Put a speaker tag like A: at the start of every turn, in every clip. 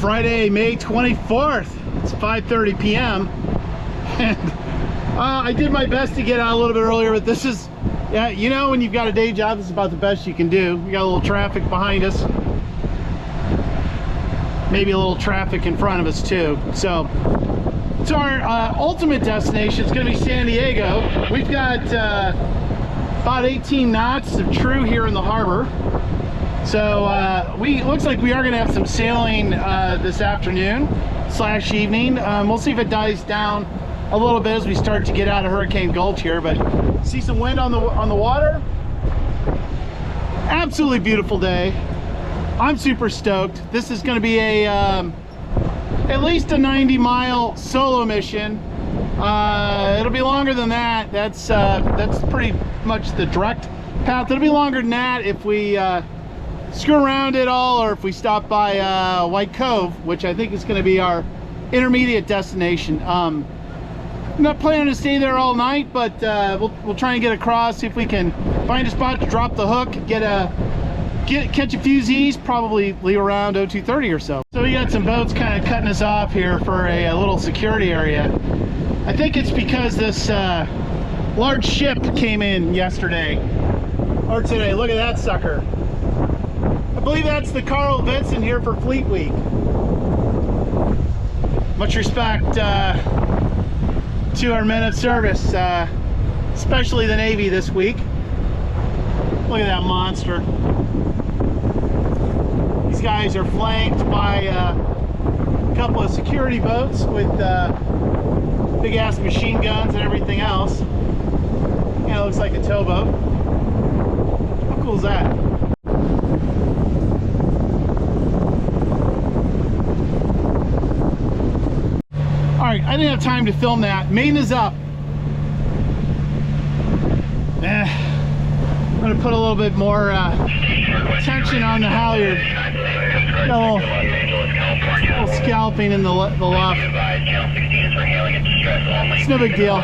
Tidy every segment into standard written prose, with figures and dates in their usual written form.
A: Friday, May 24th. It's 5:30 p.m. and I did my best to get out a little bit earlier, but this is, yeah, you know, when you've got a day job, this is about the best you can do. We got a little traffic behind us, maybe a little traffic in front of us too. So it's our ultimate destination. It's going to be San Diego. We've got about 18 knots of true here in the harbor. So looks like we are going to have some sailing this afternoon / evening. We'll see if it dies down a little bit as we start to get out of Hurricane Gulch here, but see some wind on the water. Absolutely beautiful day. I'm super stoked. This is going to be a at least a 90-mile solo mission. It'll be longer than that. That's pretty much the direct path. It'll be longer than that if we screw around it all, or if we stop by White Cove, which I think is going to be our intermediate destination. I'm not planning to stay there all night, but we'll try and get across, see if we can find a spot to drop the hook, catch a few Z's, probably leave around 02:30 or so. So we got some boats kind of cutting us off here for a little security area. I think it's because this large ship came in yesterday or today. Look at that sucker. I believe that's the Carl Vinson here for Fleet Week. Much respect to our men of service, especially the Navy this week. Look at that monster. These guys are flanked by a couple of security boats with big ass machine guns and everything else. Yeah, it looks like a towboat. How cool is that? Alright, I didn't have time to film that. Main is up. I'm going to put a little bit more tension on the halyard. Got a little scalping in the luff. It's no big deal.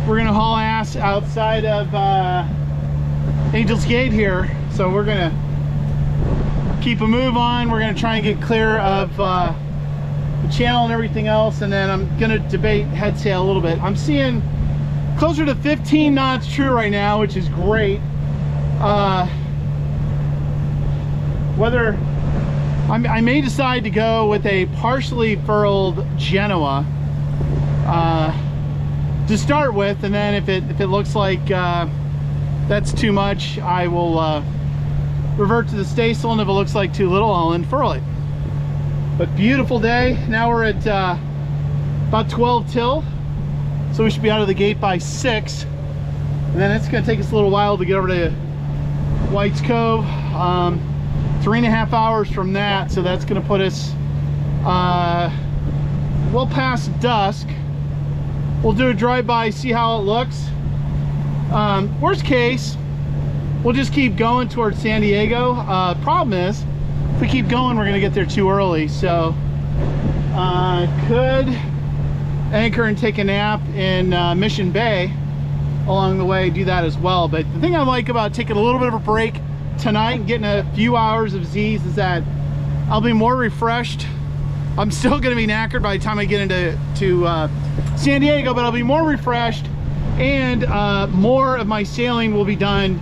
A: We're gonna haul ass outside of Angel's Gate here, so we're gonna keep a move on. We're gonna try and get clear of the channel and everything else, and then I'm gonna debate head sail a little bit. I'm seeing closer to 15 knots true right now, which is great. Whether I may decide to go with a partially furled Genoa to start with, and then if it looks like that's too much, I will revert to the staysail, and if it looks like too little, I'll unfurl it. But beautiful day. Now we're at about 12 till, so we should be out of the gate by 6, and then it's going to take us a little while to get over to White Cove. 3.5 hours from that, so that's going to put us well past dusk. We'll do a drive-by, see how it looks. Worst case, we'll just keep going towards San Diego. Problem is, if we keep going, we're going to get there too early, so could anchor and take a nap in Mission Bay along the way, do that as well. But the thing I like about taking a little bit of a break tonight and getting a few hours of Z's is that I'll be more refreshed. I'm still going to be knackered by the time I get into San Diego, but I'll be more refreshed, and more of my sailing will be done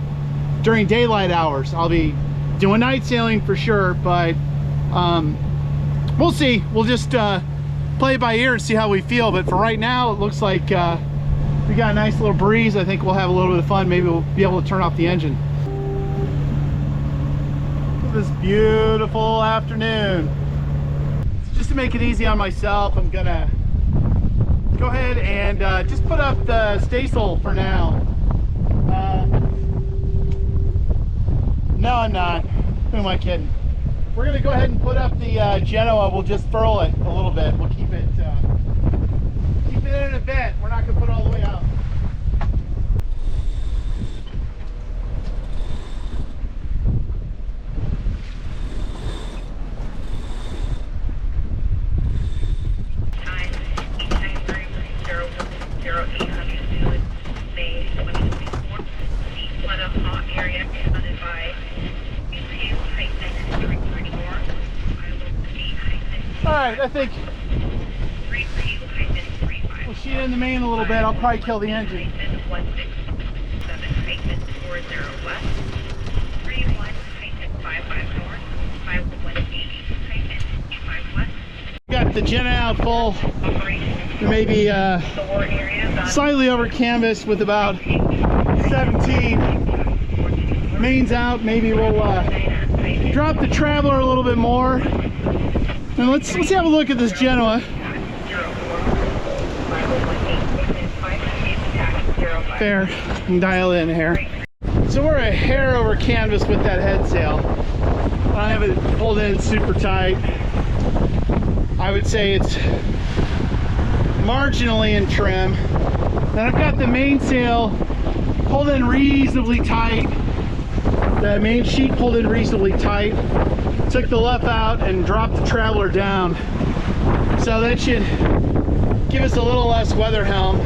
A: during daylight hours. I'll be doing night sailing for sure, but we'll see. We'll just play it by ear and see how we feel. But for right now, it looks like we got a nice little breeze. I think we'll have a little bit of fun. Maybe we'll be able to turn off the engine. This beautiful afternoon. Just to make it easy on myself, I'm gonna go ahead and just put up the staysail for now. No, I'm not. Who am I kidding? We're gonna go ahead and put up the Genoa. We'll just furl it a little bit. We'll keep it in a bit. We're not gonna put it all the way out.
B: May 2024. Deep weather hot area counted by
A: right, I think we'll sheet in the main a little bit. I'll probably kill the engine. Got the Jenna out full, maybe slightly over canvas with about 17. Main's out. Maybe we'll drop the Traveler a little bit more. And let's have a look at this Genoa. Fair, you can dial in here. So we're a hair over canvas with that head sail. I have it pulled in super tight. I would say it's marginally in trim. Then I've got the mainsail pulled in reasonably tight. The main sheet pulled in reasonably tight. Took the luff out and dropped the Traveler down. So that should give us a little less weather helm.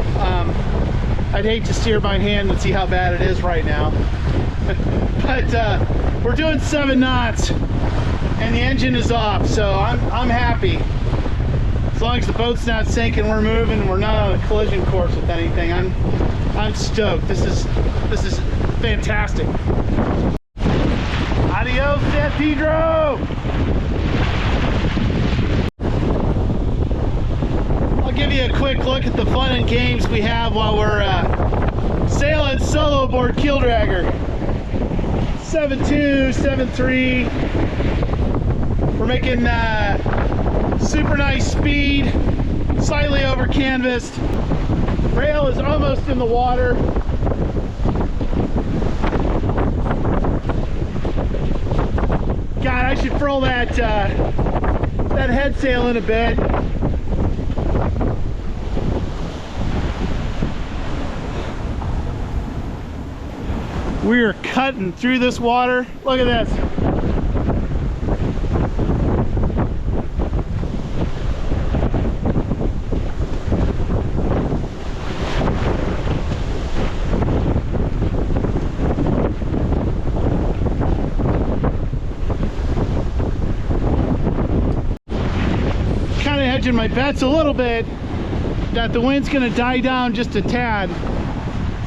A: I'd hate to steer by hand and see how bad it is right now. But we're doing 7 knots and the engine is off, so I'm happy. As long as the boat's not sinking, we're moving, and we're not on a collision course with anything. I'm stoked. This is fantastic. Adios, San Pedro. I'll give you a quick look at the fun and games we have while we're sailing solo aboard Keel Dragger. 7.2, 7.3. We're making super nice speed, slightly over canvassed. Rail is almost in the water. God, I should furl that head sail in a bit. We are cutting through this water. Look at this. Hedging my bets a little bit that the wind's going to die down just a tad,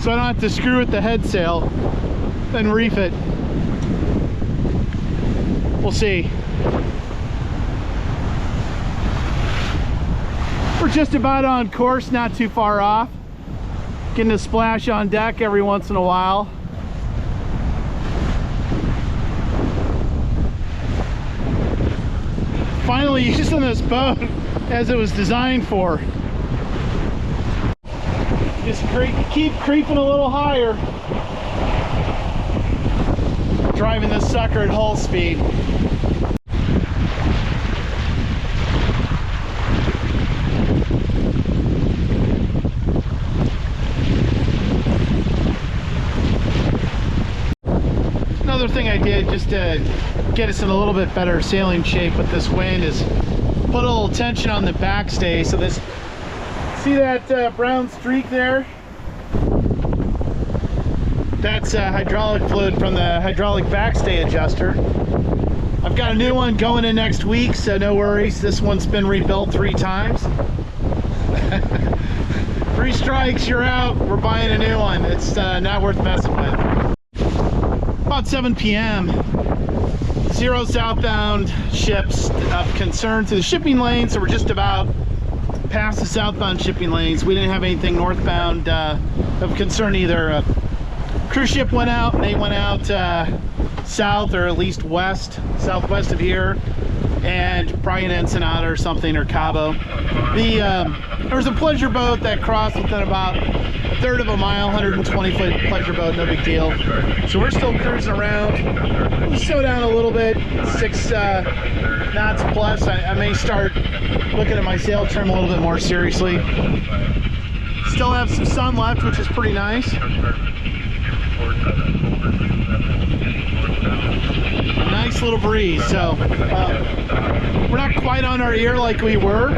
A: so I don't have to screw with the head sail and reef it. We'll see. We're just about on course, not too far off. Getting a splash on deck every once in a while. Finally using this boat as it was designed for. Just keep creeping a little higher. Driving this sucker at hull speed. Another thing I did just to get us in a little bit better sailing shape with this wind is put a little tension on the backstay. So this, see that brown streak there? That's hydraulic fluid from the hydraulic backstay adjuster. I've got a new one going in next week, so no worries. This one's been rebuilt 3 times. 3 strikes, you're out. We're buying a new one. It's not worth messing with. About 7 p.m. 0 southbound ships of concern to the shipping lane, so we're just about past the southbound shipping lanes. We didn't have anything northbound of concern either. A cruise ship went out, and they went out south, or at least southwest of here, and probably in Ensenada or something, or Cabo. There was a pleasure boat that crossed within about a third of a mile, 120-foot pleasure boat, no big deal. So we're still cruising around. We'll slow down a little bit, 6 knots plus. I may start looking at my sail trim a little bit more seriously. Still have some sun left, which is pretty nice. Nice little breeze. So we're not quite on our ear like we were.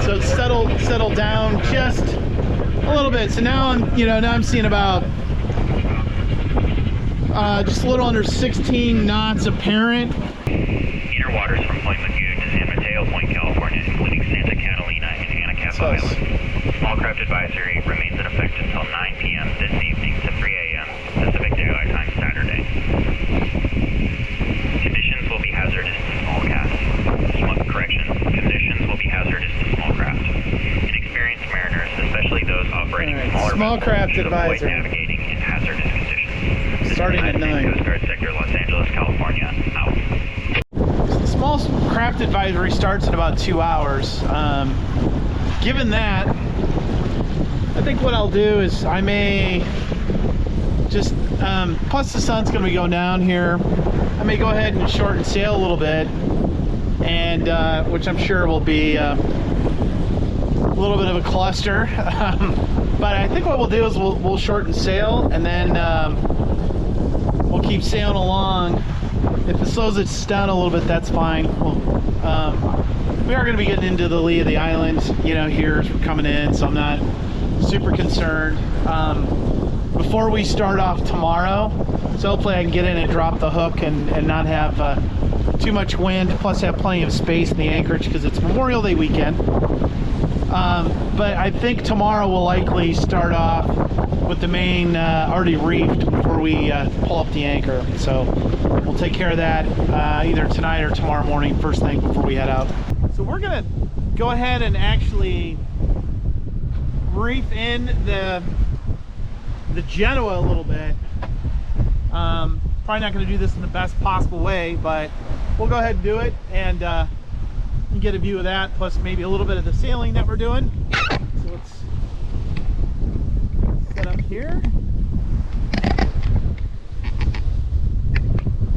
A: So it's settled down just a little bit. So now I'm seeing about just a little under 16 knots apparent.
B: Inner waters from Point Lagoon to San Pedro. Point, California, including Santa Catalina and Anacapa Island. Small craft advisory remains in effect until 9 p.m. this evening to 3 a.m. Pacific Daylight Time Saturday. Conditions will be hazardous to small craft. Conditions will be hazardous to small craft. Inexperienced mariners, especially those operating smaller
A: small craft
B: should avoid
A: advisory.
B: navigating in hazardous conditions.
A: Starting at 9.
B: Coast Guard Sector, Los Angeles, California, out.
A: The small craft advisory starts in about 2 hours. Given that, I think what I'll do is I may just, plus the sun's going to be going down here, I may go ahead and shorten sail a little bit, and which I'm sure will be a little bit of a cluster. But I think what we'll do is we'll shorten sail, and then we'll keep sailing along. If it slows it down a little bit, that's fine. We are going to be getting into the lee of the island, you know, here as we're coming in, so I'm not super concerned. Before we start off tomorrow, so hopefully I can get in and drop the hook and not have too much wind, plus have plenty of space in the anchorage because it's Memorial Day weekend. But I think tomorrow we'll likely start off with the main already reefed before we pull up the anchor. So we'll take care of that either tonight or tomorrow morning, first thing before we head out. So we're gonna go ahead and actually reef in the Genoa a little bit. Probably not going to do this in the best possible way, but we'll go ahead and do it, and get a view of that, plus maybe a little bit of the sailing that we're doing. So let's set up here.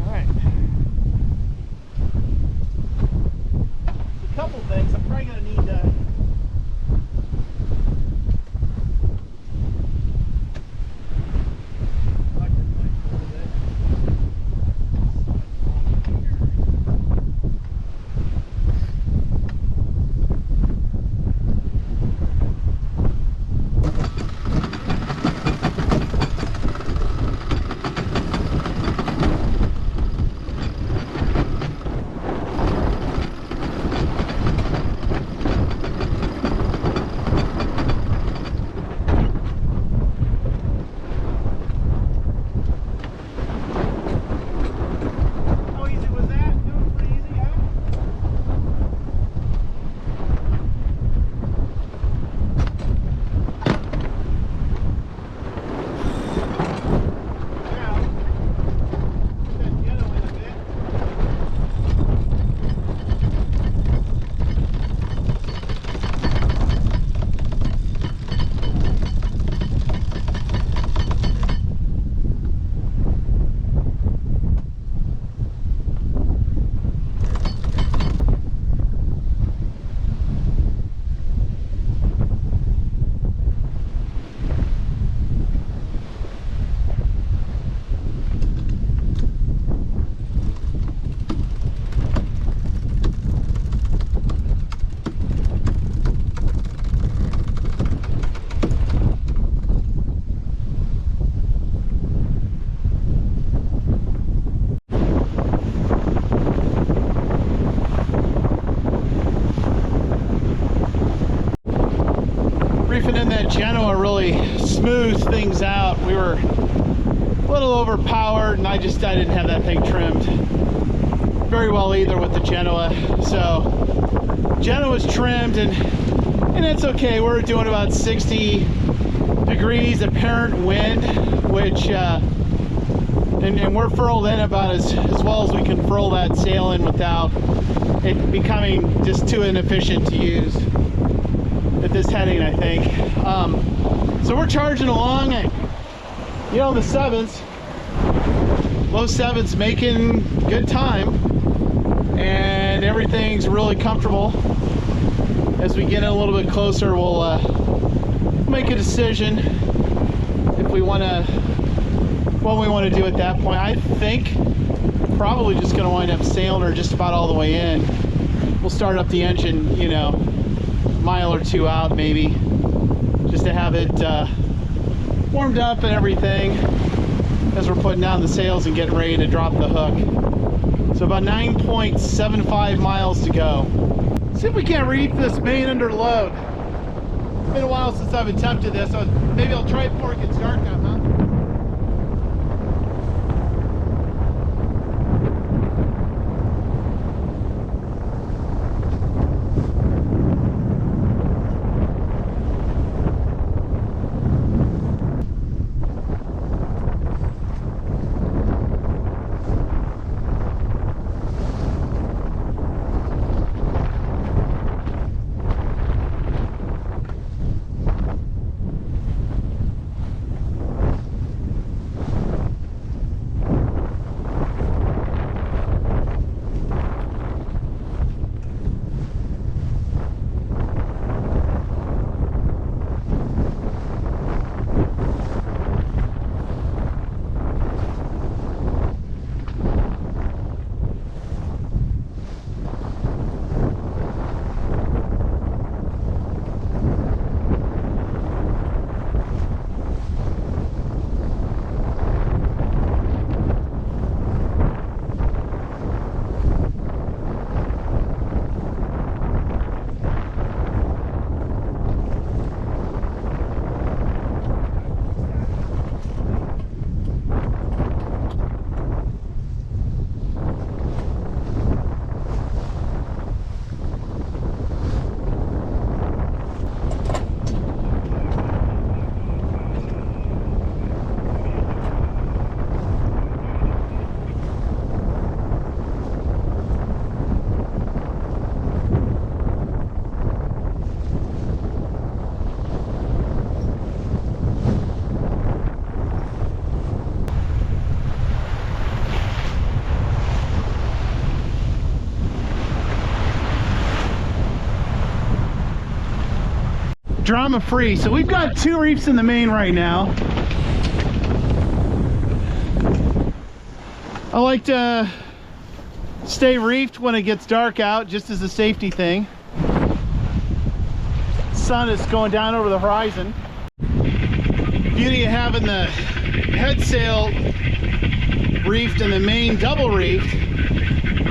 A: All right. A couple things. I'm probably going to need reefing in that Genoa really smooths things out. We were a little overpowered, and I didn't have that thing trimmed very well either with the Genoa. So Genoa's trimmed, and it's okay. We're doing about 60 degrees apparent wind, which and we're furled in about as well as we can furl that sail in without it becoming just too inefficient to use at this heading, I think. So we're charging along, and you know, the sevens, low sevens, making good time, and everything's really comfortable. As we get in a little bit closer, we'll make a decision if we want to, what we want to do at that point. I think probably just going to wind up sailing her just about all the way in. We'll start up the engine, you know, a mile or two out maybe, just to have it warmed up and everything as we're putting down the sails and getting ready to drop the hook. So about 9.75 miles to go. See if we can't reef this main under load. It's been a while since I've attempted this, so maybe I'll try it before it gets dark out, huh? Drama free. So we've got 2 reefs in the main right now. I like to stay reefed when it gets dark out, just as a safety thing. Sun is going down over the horizon. Beauty of having the head sail reefed and the main double reefed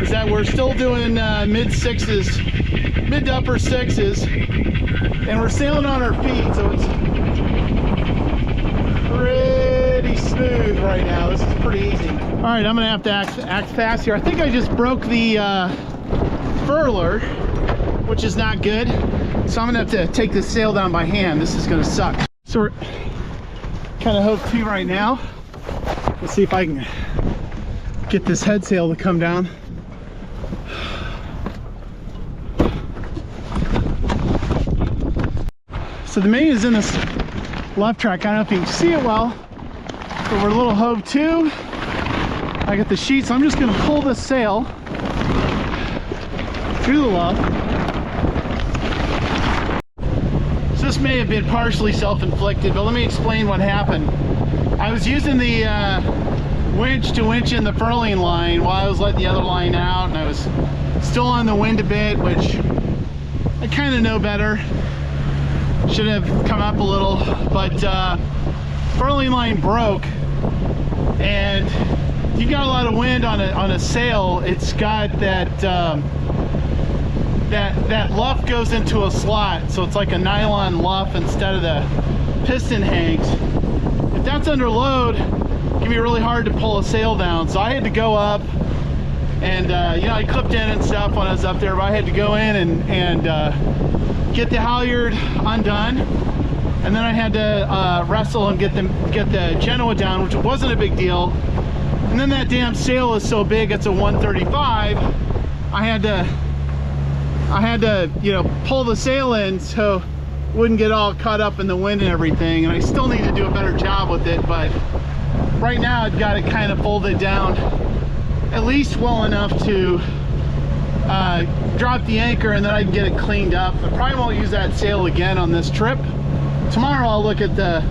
A: is that we're still doing mid to upper sixes, and we're sailing on our feet, so it's pretty smooth right now. This is pretty easy. All right, I'm gonna have to act fast here. I think I just broke the furler, which is not good. So I'm gonna have to take this sail down by hand. This is gonna suck. So we're kind of hove to right now. Let's see if I can get this head sail to come down. So the main is in this left track. I don't know if you can see it well, but we're a little hove to. I got the sheet, so I'm just gonna pull this sail through the luff. So this may have been partially self-inflicted, but let me explain what happened. I was using the winch to winch in the furling line while I was letting the other line out, and I was still on the wind a bit, which I kind of know better. Should have come up a little, but furling line broke, and you've got a lot of wind on a sail. It's got that that luff goes into a slot, so it's like a nylon luff instead of the piston hangs. If that's under load, it can be really hard to pull a sail down. So I had to go up, and you know, I clipped in and stuff when I was up there, but I had to go in and get the halyard undone, and then I had to wrestle and get the Genoa down, which wasn't a big deal. And then that damn sail is so big, it's a 135. I had to, you know, pull the sail in so it wouldn't get all caught up in the wind and everything. And I still need to do a better job with it, but right now I've got it kind of folded down at least well enough to drop the anchor, and then I can get it cleaned up. I probably won't use that sail again on this trip. Tomorrow I'll look at the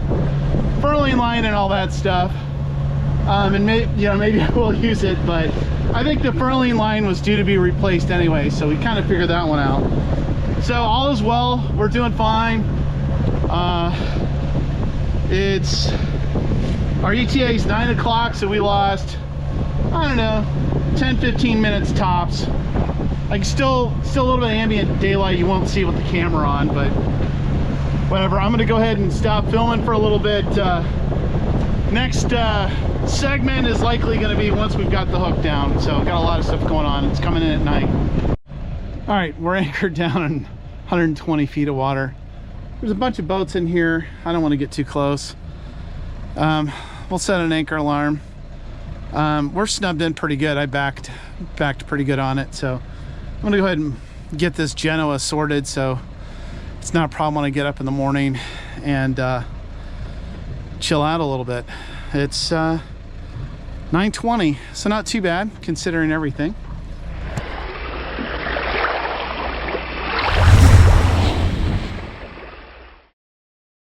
A: furling line and all that stuff, and maybe I will use it, but I think the furling line was due to be replaced anyway, so we kind of figured that one out. So all is well, we're doing fine. It's our ETA is 9 o'clock, so we lost, I don't know, 10-15 minutes tops. Like still a little bit of ambient daylight. You won't see with the camera on, but whatever. I'm gonna go ahead and stop filming for a little bit. Next segment is likely gonna be once we've got the hook down. So got a lot of stuff going on. It's coming in at night. All right, we're anchored down in 120 feet of water. There's a bunch of boats in here. I don't want to get too close. We'll set an anchor alarm. We're snubbed in pretty good. I backed pretty good on it, so I'm gonna go ahead and get this Genoa sorted so it's not a problem when I get up in the morning and chill out a little bit. It's 9:20, so not too bad considering everything.